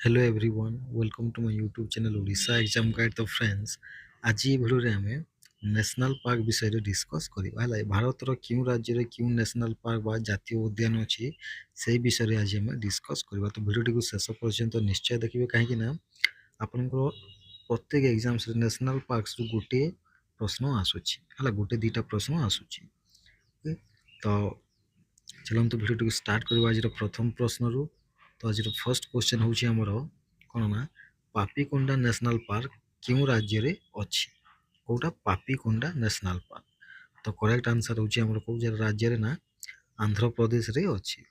Hello everyone welcome to my YouTube channel Odisha exam guide. तो friends आज ये video आम नेशनल पार्क विषय डिस्कस करवा है भारतर क्यों राज्य में क्यों नेशनल पार्क बा जातीय उद्यान अच्छी से विषय आज आम डिस्कस करवा। तो भिडियो को शेष पर्यंत निश्चय देखिए कहीं आपंकर प्रत्येक एग्जाम नेशनल पार्क गोटे प्रश्न आसूची है गोटे दुटा प्रश्न आसूची। तो चलते भिडियो को स्टार्ट करवा आज प्रथम प्रश्न रू। तो आज फर्स्ट क्वेश्चन हूँ आमर कौन ना पापीकोंडा नेशनल पार्क क्यों राज्य रे अच्छी कौटा पापीकोंडा नेशनल पार्क। तो करेक्ट आंसर हूँ आमर कौ राज्य रे ना आंध्र प्रदेश रे अच्छी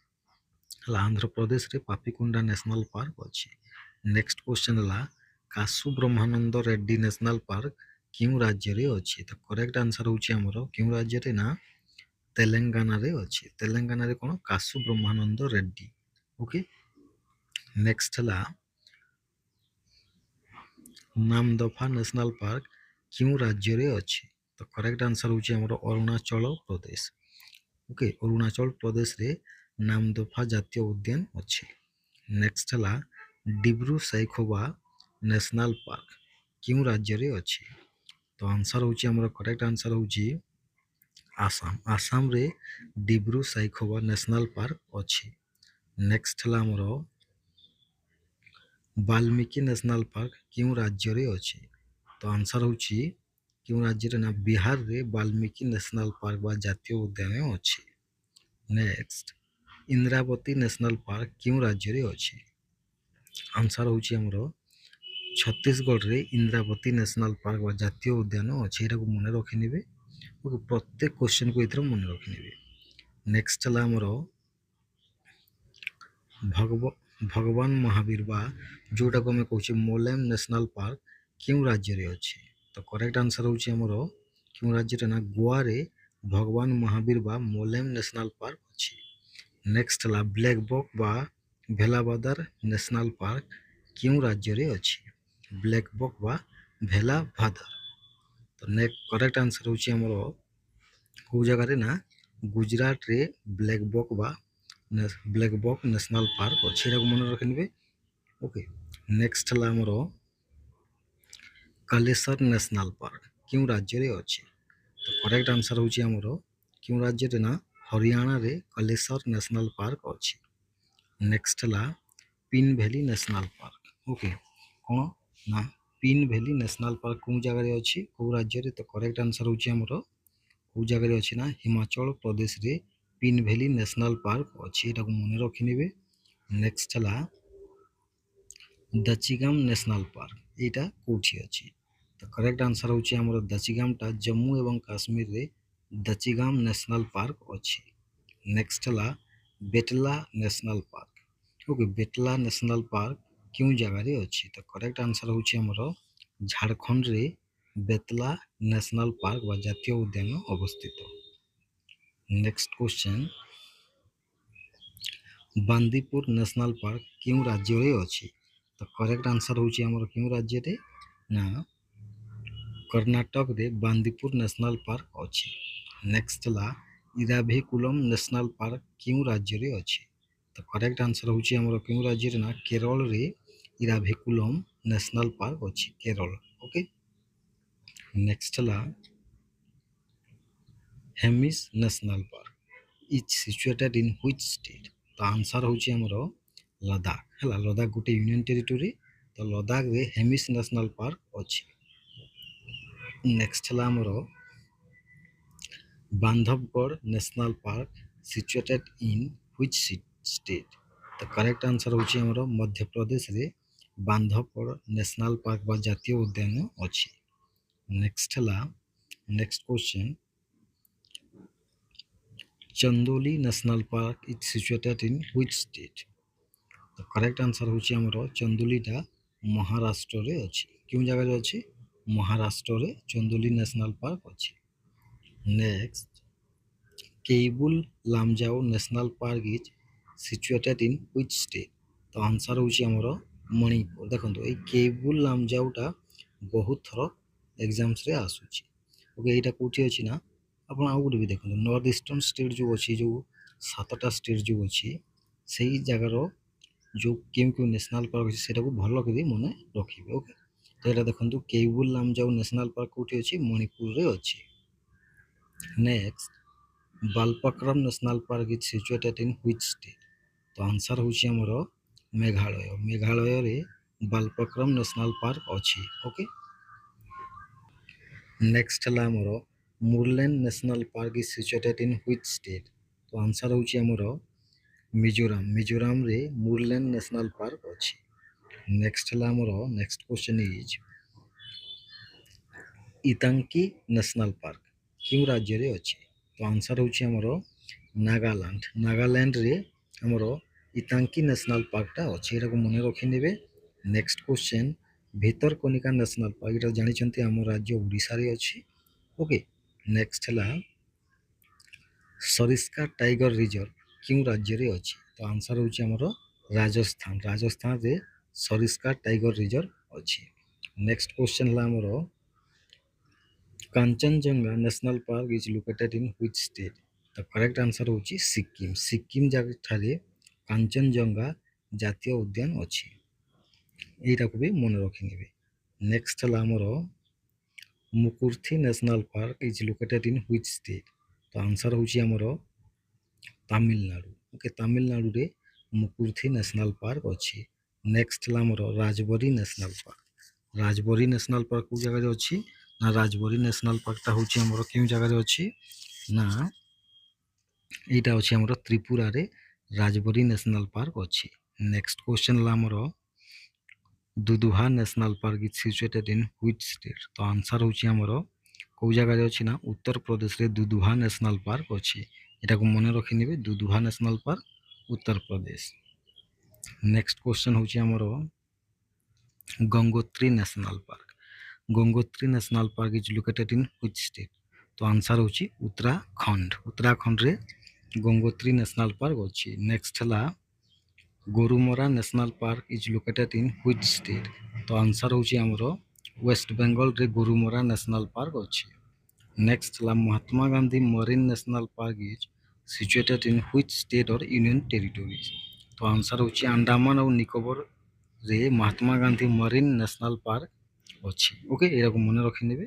आंध्र प्रदेश रे पापीकोंडा नेशनल पार्क अच्छी। नेक्स्ट क्वेश्चन है कासु ब्रह्मानंद रेड्डी नेशनल पार्क क्यों राज्य रे अच्छी। तो करेक्ट आंसर हूँ आमर क्यों राज्य रे ना तेलंगाना रे अच्छी तेलंगाना रे कौन कासु ब्रह्मानंद रेड्डी। ओके नेक्स्ट है नामदफा नेशनल पार्क क्यों राज्य रे अच्छी। तो करेक्ट आंसर हूँ आमर अरुणाचल प्रदेश। ओके अरुणाचल प्रदेश रे नामदफा जातीय उद्यान अच्छी। नेक्स्ट है डिब्रू सैखोवा नेशनल पार्क क्यों राज्य रे अच्छी। तो आंसर हूँ आमर करेक्ट आंसर हूँ आसाम आसाम रे डिब्रू सैखोवा नेशनल पार्क अच्छी। नेक्स्ट है आमर वाल्मीकि नेशनल पार्क क्यों राज्य रे अच्छी। तो आंसर हूँ क्यों राज्य रे ना बिहार रे वाल्मीकि नेशनल पार्क बा जातीय उद्यान अच्छी। नेक्स्ट इंद्रावती नेशनल पार्क क्यों राज्य रे अच्छी। आंसर हूँ आमर छत्तीसगढ़ रे इंद्रावती नेशनल पार्क बा जातीय उद्यान अच्छी यहाँ मन रखिने प्रत्येक क्वेश्चन को ये मन रखिने। नेक्स्ट है आमर भगवान महावीर बा जोटा को आम कहे मोलेम नेशनल पार्क क्यों राज्य रे अच्छी। तो करेक्ट आंसर हूँ आमर क्यों राज्य रे ना गोवा रे भगवान महावीर बा मोलेम नेशनल पार्क अच्छी। नेक्स्ट है ब्लैक बक बा भेलाभादार नेशनल पार्क क्यों राज्य रे अच्छी ब्लैक बक बा भेलाभादार। तो नेक्स्ट करेक्ट आंसर हूँ आमर कौ जगह ना गुजरात रे ब्लैक बक नेशनल पार्क अच्छी यहाँ मन रखिने। ओके नेक्स्ट है आमर कालेश्वर नेशनल पार्क क्यों राज्य रे अच्छी। तो करेक्ट आंसर हूँ आमर क्यों राज्य रे ना हरियाणा रे कालेश्वर नेशनल पार्क अच्छी। नेक्स्ट है pin valley national park. Okay कौन ना पिन वैली नेशनल पार्क कौ जगह अच्छी कौ राज्य रे। तो करेक्ट आंसर हूँ आमर कौ जगह अच्छी ना हिमाचल प्रदेश रे पिन वैली नेशनल पार्क अच्छी यहाँ मन रखिने। नेक्स्ट है दचिगाम नेशनल पार्क यहाँ कौटी अच्छी। तो करेक्ट आंसर हूँ आमर दचिगामटा जम्मू एवं काश्मीर रे दचिगाम नेशनल पार्क अच्छी। नेक्स्ट है बेटला national park. Okay बेटला national park क्यों जगह रे अच्छी। तो करेक्ट आंसर हूँ आमर झारखंड रे बेतला नेशनल पार्क बा जातीय उद्यान अवस्थित। Next question Bandipur national park क्यों राज्य रे अच्छी। तो करेक्ट आंसर हूँ आमर क्यों राज्य रे ना कर्नाटक रे बांदीपुर नेशनल पार्क अच्छी। नेक्स्ट है इराभिकुलम नेशनल पार्क क्यों राज्य रे अच्छी। तो करेक्ट आंसर हूँ आमर क्यों राज्य रे ना केरल रे इराभिकुलम नेशनल पार्क अच्छी केरल। ओके नेक्स्ट है Hemis national park is situated in which state. तो आंसर हूँ आमर लद्दाख है लद्दाख गोटे यूनियन टेरिटोरी। तो लद्दाख रे हेमिस नेशनल पार्क अच्छी। नेक्स्ट है आमर Bandhavgarh national park situated in which state. तो करेक्ट आंसर हूँ आमर मध्य प्रदेश रे बांधवगढ़ नेशनल पार्क बा जातीय उद्यान अच्छी। नेक्स्ट है next question Chandoli national park is situated in which state. तो करेक्ट आंसर हूँ आमर चंदोलीटा महाराष्ट्र रे अच्छी क्यों जगह अच्छी महाराष्ट्र रे चंदोली नेशनल पार्क अच्छी। Next Keibul Lamjao national park is situated in which state. तो आंसर हूँ आमर मणिपुर। देखो ये केबुल लामजाओटा बहुत थर एग्जाम्स रे आसूची। ओके यहाँ कौटी अच्छी ना आप आउ गोटे भी देखो नॉर्थ ईस्टर्न स्टेट जो अच्छी जो 7टा स्टेट जो अच्छी से जगार जो केउ केउ नेशनल पार्क अछि सेटाକୁ ଭଲ କରି ମନେ ରଖିବେ। ଓକେ, ତ ଏଟା ଦେଖନ୍ତୁ କେଇବୁଲ ଲାମଜାଉ ନେଶନାଲ ପାର୍କ କୋଉଠି ଅଛି? ମଣିପୁରରେ ଅଛି। Next, ବାଲପକ୍ରମ national park is situated in which state? ତ ଆନ୍ସର ହେଉଛି ଆମର ମେଘାଳୟ। ମେଘାଳୟରେ ବାଲପକ୍ରମ ନେଶନାଲ ପାର୍କ ଅଛି। ଓକେ, ନେକ୍ସଟ ହେଲା ଆମର ମୁରଲେନ୍ national park is situated in which state? ତ ଆନ୍ସର ହେଉଛି ଆମର ମିଜୋରାମ। ମିଜୋରାମରେ ମୁରଲେନ୍ ନେଶନାଲ ପାର୍କ ଅଛି। ନେକ୍ସଟ ହେଲା ଆମର next question is ଇତାଙ୍କି national park କେଉଁ ରାଜ୍ୟରେ ଅଛି? ତ ଆନ୍ସର ହେଉଛି ଆମର ନାଗାଲାଣ୍ଡ। ନାଗାଲାଣ୍ଡରେ ଆମର ଇତାଙ୍କି ନେଶନାଲ ପାର୍କଟା ଅଛି, ଏଟାକୁ ମନେ ରଖିନେବେ। Next question, Bhitarkanika national park, ଏଇଟା ଜାଣିଛନ୍ତି ଆମ ରାଜ୍ୟ ଓଡ଼ିଶାରେ ଅଛି। ଓକେ, ନେକ୍ସଟ ହେଲା ସରିସ୍କା ଟାଇଗର ରିଜର୍ଭ କେଉଁ ରାଜ୍ୟରେ ଅଛି? ତ ଆନ୍ସର ହେଉଛି ଆମର ରାଜସ୍ଥାନ। ରାଜସ୍ଥାନରେ ସରିସ୍କା ଟାଇଗର ରିଜର୍ଭ ଅଛି। ନେକ୍ସଟ କ୍ୱେଶ୍ଚନ୍ ହେଲା ଆମର Kanchenjunga national park is located in which state? ତ କରେକ୍ଟ ଆନ୍ସର ହେଉଛି ସିକିମ। ସିକିମ ଠାରେ କାଞ୍ଚନଜଙ୍ଘା ଜାତୀୟ ଉଦ୍ୟାନ ଅଛି, ଏଇଟାକୁ ବି ମନେ ରଖିନେବେ। ନେକ୍ସଟ ହେଲା ଆମର Mukurthi national park is located in which state? ତ ଆନ୍ସର ହେଉଛି ଆମର ତାମିଲନାଡୁ। ଓକେ, ତାମିଲନାଡୁରେ ମୁକୁର୍ଥି ନେଶନାଲ ପାର୍କ ଅଛି। ନେକ୍ସଟ ହେଲା ଆମର Rajbari national park. Rajbari national park କେଉଁ ଜାଗାରେ ଅଛି? ନା ରାଜବରୀ ନେଶନାଲ ପାର୍କଟା ହେଉଛି ଆମର କେଉଁ ଜାଗାରେ ଅଛି? ନା ଏଇଟା ଅଛି ଆମର ତ୍ରିପୁରାରେ ରାଜବରୀ ନେଶନାଲ ପାର୍କ ଅଛି। ନେକ୍ସଟ କ୍ୱେଶ୍ଚନ୍ ହେଲା ଆମର Dudhwa national park is situated in which state? ତ ଆନ୍ସର ହେଉଛି ଆମର କେଉଁ ଜାଗାରେ ଅଛି? ନା ଉତ୍ତରପ୍ରଦେଶରେ ଦୁଧୁଭା ନେଶନାଲ ପାର୍କ ଅଛି, ଏଟାକୁ ମନେ ରଖିନେବେ। Dudhwa national park Uttar Pradesh. Next question ହେଉଛି ଆମର Gangotri national park. Gangotri national park is located in which state? ତ ଆନ୍ସର ହେଉଛି ଉତ୍ତରାଖଣ୍ଡ। ଉତ୍ତରାଖଣ୍ଡରେ ଗଙ୍ଗୋତ୍ରୀ ନେଶନାଲ ପାର୍କ ଅଛି। ନେକ୍ସଟ ହେଲା Gorumara national park is located in which state? ତ ଆନ୍ସର ହେଉଛି ଆମର ୱେଷ୍ଟବେଙ୍ଗଲରେ ଗୋରୁମରା ନେଶନାଲ ପାର୍କ ଅଛି। ନେକ୍ସଟ ହେଲା Mahatma Gandhi marine national park is situated in which state or union territories? ତ ଆନ୍ସର ହେଉଛି ଆଣ୍ଡାମାନ ଆଉ ନିକୋବରରେ Mahatma Gandhi marine national park ଅଛି। ଓକେ, ଏଟାକୁ ମନେ ରଖିନେବେ।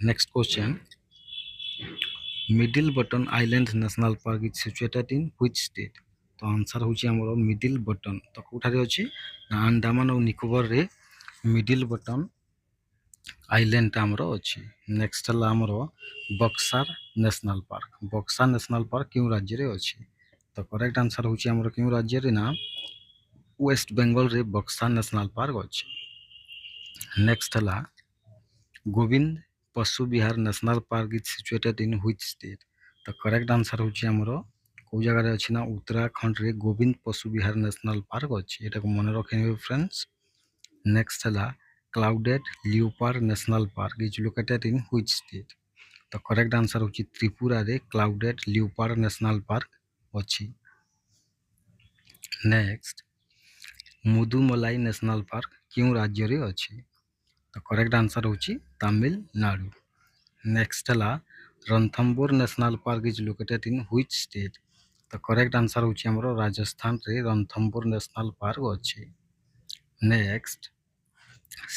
Next question, middle button island national park is situated in which state? ତ ଆନ୍ସର ହେଉଛି ଆମର ମିଡିଲ ବଟନ। ତ କେଉଁଠାରେ ଅଛି? ନା ଆଣ୍ଡାମାନ ଆଉ ନିକୋବରରେ ମିଡିଲ ବଟନ ଆଇଲ୍ୟାଣ୍ଡଟା ଆମର ଅଛି। ନେକ୍ସଟ ହେଲା ଆମର ବକ୍ସାର national park. Buxa national park କେଉଁ ରାଜ୍ୟରେ ଅଛି? ତ କରେକ୍ଟ ଆନ୍ସର ହେଉଛି ଆମର କେଉଁ ରାଜ୍ୟରେ? ନା ୱେଷ୍ଟ ବେଙ୍ଗଲରେ ବକ୍ସା ନେଶନାଲ ପାର୍କ ଅଛି। ନେକ୍ସଟ ହେଲା ଗୋବିନ୍ଦ ପଶୁ Bihar national park is situated in which state? ତ କରେକ୍ଟ ଆନ୍ସର ହେଉଛି ଆମର କେଉଁ ଜାଗାରେ ଅଛି? ନା ଉତ୍ତରାଖଣ୍ଡରେ ଗୋବିନ୍ଦ ପଶୁ ବିହାର ନେଶନାଲ ପାର୍କ ଅଛି, ଏଟାକୁ ମନେ ରଖିନେବେ ଫ୍ରେଣ୍ଡସ୍। ନେକ୍ସଟ ହେଲା clouded leopard national park is located in which state? ତ କରେକ୍ଟ ଆନ୍ସର ହେଉଛି ତ୍ରିପୁରାରେ କ୍ଲାଉଡେଡ୍ ଲିଓପାର୍ଡ ନେଶନାଲ ପାର୍କ ଅଛି। ନେକ୍ସଟ, ମୁଦୁମଲାଇ ନେଶନାଲ ପାର୍କ କେଉଁ ରାଜ୍ୟରେ ଅଛି? ତ କରେକ୍ଟ ଆନ୍ସର ହେଉଛି ତାମିଲନାଡୁ। ନେକ୍ସଟ ହେଲା Ranthambore national park is located in which state? ତ କରେକ୍ଟ ଆନ୍ସର ହେଉଛି ଆମର ରାଜସ୍ଥାନରେ ରଣଥମ୍ଭୋର ନେଶନାଲ ପାର୍କ ଅଛି। ନେକ୍ସଟ,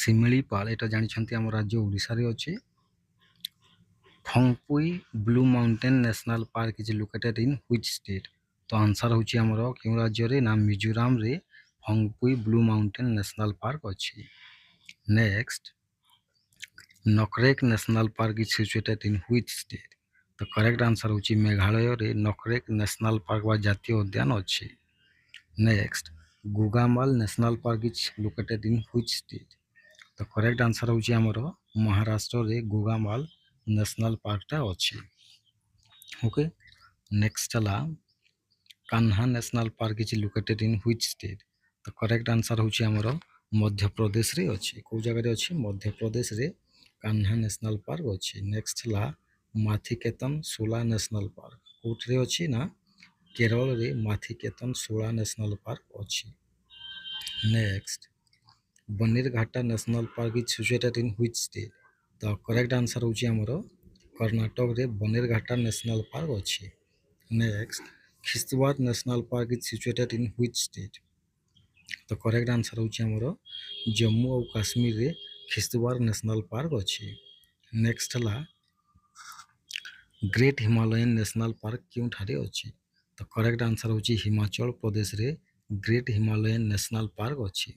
ଶିମିଳିପାଳ, ଏଇଟା ଜାଣିଛନ୍ତି ଆମ ରାଜ୍ୟ ଓଡ଼ିଶାରେ ଅଛି। Phawngpui blue mountain national park is located in which state? ତ ଆନ୍ସର ହେଉଛି ଆମର କେଉଁ ରାଜ୍ୟରେ? ନା ମିଜୋରାମରେ Phawngpui blue mountain national park ଅଛି। Next, Nokrek national park is situated in which state? ତ କରେକ୍ଟ ଆନ୍ସର ହେଉଛି ମେଘାଳୟରେ ନକରେକ ନେଶନାଲ ପାର୍କ ବା ଜାତୀୟ ଉଦ୍ୟାନ ଅଛି। Next, Gugamal national park is located in which state? ତ କରେକ୍ଟ ଆନ୍ସର ହେଉଛି ଆମର ମହାରାଷ୍ଟ୍ରରେ ଗୁଗାମାଲ ନେଶନାଲ ପାର୍କଟା ଅଛି। ଓକେ, ନେକ୍ସଟ ହେଲା Kanha national park is located in which state? ତ କରେକ୍ଟ ଆନ୍ସର ହେଉଛି ଆମର ମଧ୍ୟପ୍ରଦେଶରେ ଅଛି। କେଉଁ ଜାଗାରେ ଅଛି? ମଧ୍ୟପ୍ରଦେଶରେ କାହ୍ନା ନେଶନାଲ ପାର୍କ ଅଛି। ନେକ୍ସଟ ହେଲା ମାଥିକେତନ ସୋଲା ନେଶନାଲ ପାର୍କ କେଉଁଥିରେ ଅଛି? ନା କେରଳରେ ମାଥିକେତନ ସୋଲା ନେଶନାଲ ପାର୍କ ଅଛି। Next, Bannerghatta national park is situated in which state? ତ କରେକ୍ଟ ଆନ୍ସର ହେଉଛି ଆମର କର୍ଣ୍ଣାଟକରେ ବନିରଘାଟା ନେଶନାଲ ପାର୍କ ଅଛି। Next, Kishtwar national park is situated in which state? तो करेक्ट आंसर होची हमरो जम्मू और काश्मीर रे किश्तवाड़ नेशनल पार्क अछि। नेक्स्ट हला ग्रेट हिमालयन नेशनल पार्क क्योंठारे अछि। तो करेक्ट आंसर होची हिमाचल प्रदेश रे ग्रेट हिमालयन नेशनल पार्क अछि।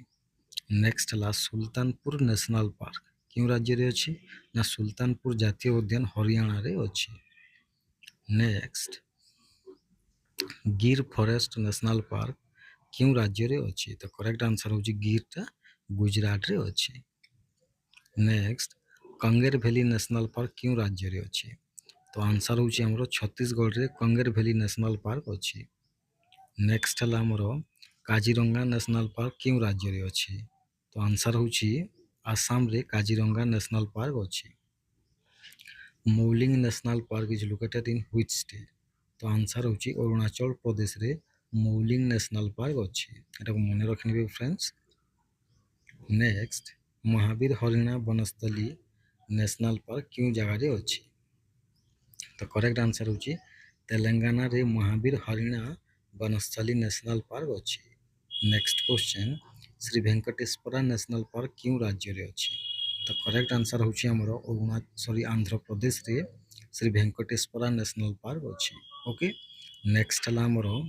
नेक्स्ट हला सुल्तानपुर नेशनल पार्क क्यों राज्य रे अछि ना सुल्तानपुर जातीय उद्यान हरियाणा रे अछि। नेक्स्ट गिर फॉरेस्ट नेशनल पार्क क्यों राज्य रे अछि। तो करेक्ट आंसर होची गिरटा गुजरात रे अछि। नेक्स्ट कंगेर वैली नेशनल पार्क क्यों राज्य रे अछि। तो आंसर होची हमरो छत्तीसगढ़ रे कंगेर वैली नेशनल पार्क अछि। नेक्स्ट हला हमरो काजीरंगा नेशनल पार्क क्यों राज्य रे अछि। तो आंसर होची आसाम रे काजीरंगा नेशनल पार्क अछि। Mouling national park is located in which state. तो आंसर होची अरुणाचल प्रदेश रे मौलिंग नेशनल पार्क अछि। एटा मने रखनिबे friends. Next Mahavir Harina Vanasthali national park क्यों जगह रे अछि। तो करेक्ट आंसर होची तेलंगाना रे महावीर हरिणा वनस्थली नेशनल पार्क अछि। Next question Sri Venkateswara national park क्यों राज्य रे अछि। तो करेक्ट आंसर होची हमरो आंध्र प्रदेश रे श्री वेंकटेश्वरा नेशनल पार्क अछि। ओके नेक्स्ट हला हमरो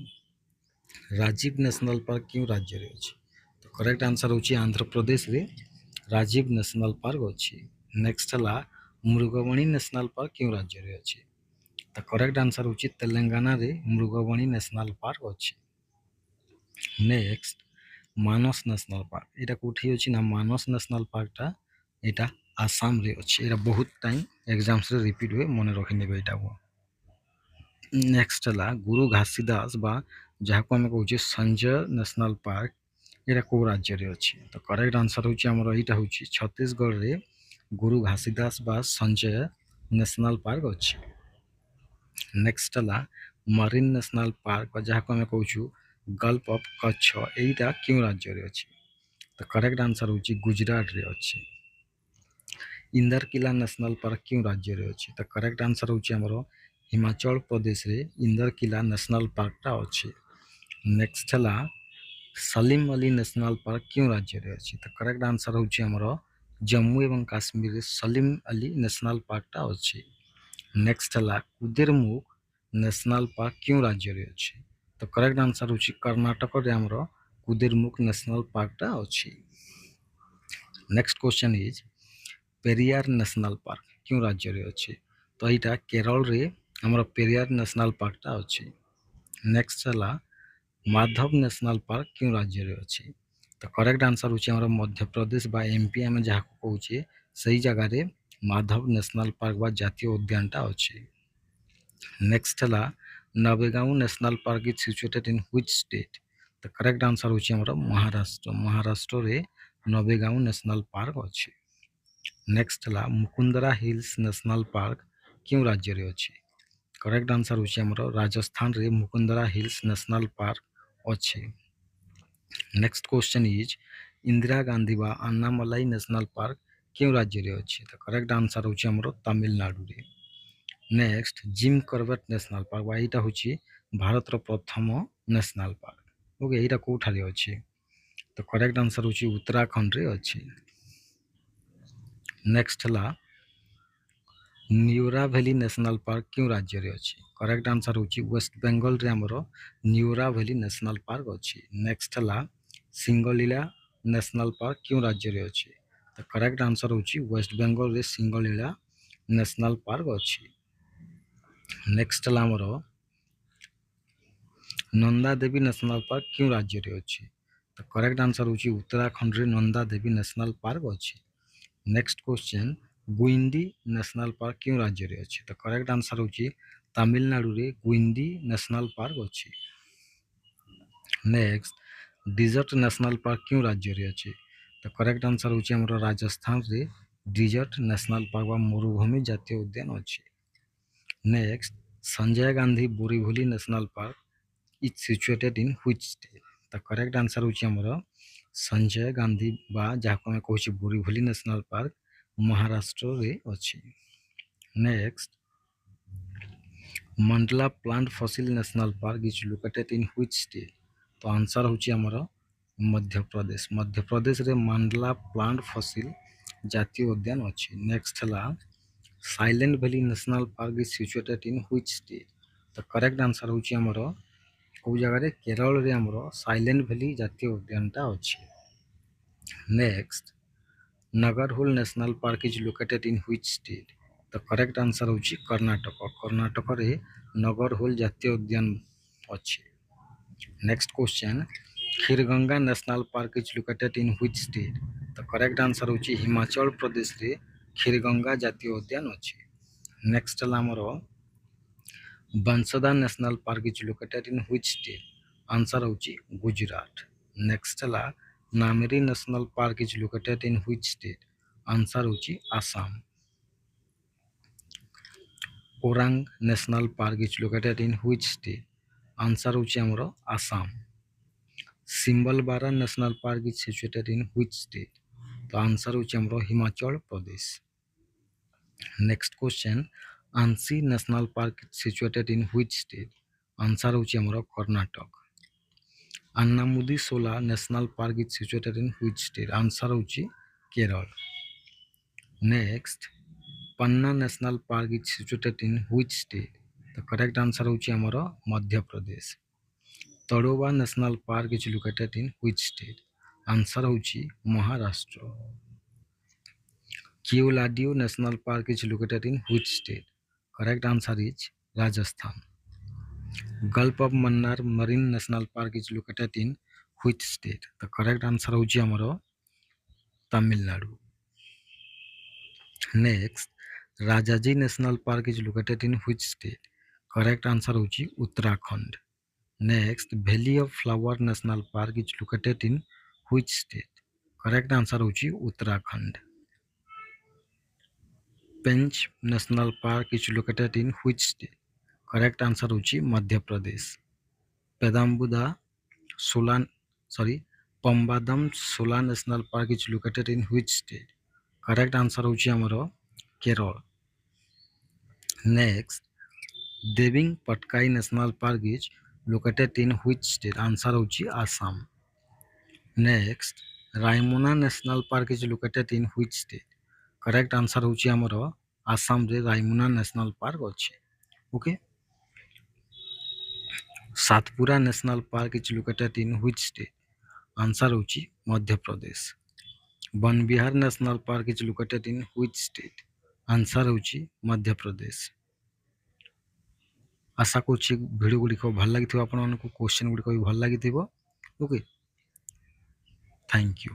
राजीव नेशनल पार्क क्यों राज्य रे अछि। तो करेक्ट आंसर होची आंध्र प्रदेश रे राजीव नेशनल पार्क अछि। नेक्स्ट हला मृगवणी नेशनल पार्क क्यों राज्य रे अछि। तो करेक्ट आंसर होची तेलंगाना रे मृगवणी नेशनल पार्क अछि। नेक्स्ट मानस नेशनल पार्क एटा कोठी अछि ना मानस नेशनल पार्कटा एटा आसाम रे अछि। एटा बहुत टाइम एग्जाम्स रे रिपीट हुए मने रखि नेबे एटा को। नेक्स्ट हला गुरु घासीदास बा जहाको हम कहूचे संजय नेशनल पार्क एटा को राज्य रे अछि। तो करेक्ट आंसर होची हमरो एटा होची छत्तीसगढ़ रे गुरु घासीदास बा संजय नेशनल पार्क अछि। नेक्स्ट हला मरीन नेशनल पार्क जहाको हम कहूछु गल्फ ऑफ कच्छ एटा क्यों राज्य रे अछि। तो करेक्ट आंसर होची गुजरात रे अछि। इंदरकिला नेशनल पार्क क्यों राज्य रे अछि। तो करेक्ट आंसर होची हमरो हिमाचल प्रदेश रे इंदरकिला नेशनल पार्कटा अछि। नेक्स्ट हला सलीम अली नेशनल पार्क क्यों राज्य रे अछि। तो करेक्ट आंसर होची हमरो जम्मू एवं काश्मीर रे सलीम अली नेशनल पार्कटा अछि। नेक्स्ट हला कुदेरमुख नेशनल पार्क क्यों राज्य रे अछि। तो करेक्ट आंसर होची कर्नाटक रे हमरो कुदेरमुख नेशनल पार्कटा अछि। Next question is Periyar national park क्यों राज्य रे अछि। तो एटा केरल रे हमरो पेरियार नेशनल पार्कटा अछि। नेक्स्ट हला माधव नेशनल पार्क क्यों राज्य रे अछि। तो करेक्ट आंसर होची हमरो मध्य प्रदेश बा एमपी हम जहा कहूचे सही जगह रे माधव नेशनल पार्क बा जातीय उद्यानटा अछि। नेक्स्ट हला Navegaon national park is situated in which state. तो करेक्ट आंसर होची हमरो महाराष्ट्र रे नवेगांव नेशनल पार्क अछि। नेक्स्ट हला मुकुंदरा हिल्स नेशनल पार्क क्यों राज्य रे अछि। करेक्ट आंसर होची हमरो राजस्थान रे मुकुंदरा हिल्स नेशनल पार्क अछि। Next question is Indira Gandhi बा अन्नामलाई नेशनल पार्क क्यों राज्य रे अछि। तो करेक्ट आंसर होची हमरो तमिलनाडु रे। Next gym Corbett national park बा एटा होची भारत रो प्रथम नेशनल पार्क। ओके एटा कोठारे अछि। तो करेक्ट आंसर होची उत्तराखंड रे अछि। नेक्स्ट हला न्यूरा वैली नेशनल पार्क क्यों राज्य रे अछि। करेक्ट आंसर होची वेस्ट बेंगल रे हमरो न्यूरा वैली नेशनल पार्क अछि। नेक्स्ट हला सिंगलीला नेशनल पार्क क्यों राज्य रे अछि। तो करेक्ट आंसर होची वेस्ट बेंगल रे सिंगलीला नेशनल पार्क अछि। नेक्स्ट हला हमरो नंदा देवी नेशनल पार्क क्यों राज्य रे अछि। तो करेक्ट आंसर होची उत्तराखंड रे नंदा देवी नेशनल पार्क अछि। Next question Guindy national park क्यों राज्य रे अछि। तो करेक्ट आंसर होची तमिलनाडु रे गुइंडी नेशनल पार्क अछि। नेक्स्ट डिजर्ट नेशनल पार्क क्यों राज्य रे अछि। तो करेक्ट आंसर होची हमरो राजस्थान रे डिजर्ट नेशनल पार्क बा मरुभूमि जातीय उद्यान अछि। Next Sanjay Gandhi Borivali national park is situated in which state. तो करेक्ट आंसर होची हमरो संजय गांधी बा जहाको हम कहूची बोरीवली नेशनल पार्क महाराष्ट्र रे अछि। Next Mandla plant fossil national park is located in which state. तो आंसर होची हमरो ମଧ୍ୟପ୍ରଦେଶରେ ମାଣ୍ଡଲା ପ୍ଲାଣ୍ଟ ଫସିଲ ଜାତୀୟ ଉଦ୍ୟାନ ଅଛି। ନେକ୍ସଟ ହେଲା silent valley national park is situated in which state? ତ କରେକ୍ଟ ଆନ୍ସର ହେଉଛି ଆମର କେଉଁ ଜାଗାରେ, କେରଳରେ ଆମର ସାଇଲେଣ୍ଟ ଭ୍ୟାଲି ଜାତୀୟ ଉଦ୍ୟାନଟା ଅଛି। Next Nagarhole national park is located in which state? ତ କରେକ୍ଟ ଆନ୍ସର ହେଉଛି କର୍ଣ୍ଣାଟକ। କର୍ଣ୍ଣାଟକରେ ନଗରହୋଲ ଜାତୀୟ ଉଦ୍ୟାନ ଅଛି। Next question, Khirganga national park is located in which state? ତ କରେକ୍ଟ ଆନ୍ସର ହେଉଛି ହିମାଚଳ ପ୍ରଦେଶରେ କ୍ଷୀରଗଙ୍ଗା ଜାତୀୟ ଉଦ୍ୟାନ ଅଛି। ନେକ୍ସଟ ହେଲା ଆମର Vansda national park is located in which state? Answer ହେଉଛି ଗୁଜରାଟ। ନେକ୍ସଟ ହେଲା Nameri national park is located in which state? Answer ହେଉଛି Assam. Orang national park is located in which state? Answer ହେଉଛି ଆମର Assam. Simbalbara national park is situated in which state? ତ answer ହେଉଛି ଆମର Himachal Pradesh. Next question, Anshi national park situated in which state? Answer ହେଉଛି ଆମର Karnataka. Anamudi Shola national park is situated in which state? Answer ହେଉଛି Kerala. Next Panna national park is situated in which state? ତ correct answer ହେଉଛି ଆମର Madhya Pradesh. Tadoba national park is located in which state? Answer ହେଉଛି Maharashtra. Keoladeo national park is located in which state? Correct answer is Rajasthan. Gulf of Mannar marine national park is located in which state? ତ correct answer ହେଉଛି ଆମର Tamil Nadu. Next Rajaji national park is located in which state? Correct answer ହେଉଛି Uttarakhand. Next valley of flower national park is located in which state? Correct answer ହେଉଛି Uttarakhand. Pench national park is located in which state? Correct answer ହେଉଛି Madhya Pradesh. Pambadum Shola national park is located in which state? Correct answer ହେଉଛି ଆମର Kerala. Next Dehing Patkai national park is located in which state? Answer ହେଉଛି Assam. Next Raimona national park is located in which state? Correct answer ହେଉଛି ଆମର ଆସାମରେ Raimona national park ଅଛି। Okay. Satpura national park is located in which state? Answer ହେଉଛି Madhya Pradesh. Van Vihar national park is located in which state? Answer ହେଉଛି ମଧ୍ୟପ୍ରଦେଶ। ଆଶା କରୁଛି video ଗୁଡ଼ିକ ଭଲ ଲାଗିଥିବ, ଆପଣମାନଙ୍କୁ କ୍ୱେଶ୍ଚନ୍ ଗୁଡ଼ିକ ବି ଭଲ ଲାଗିଥିବ। Okay, thank you.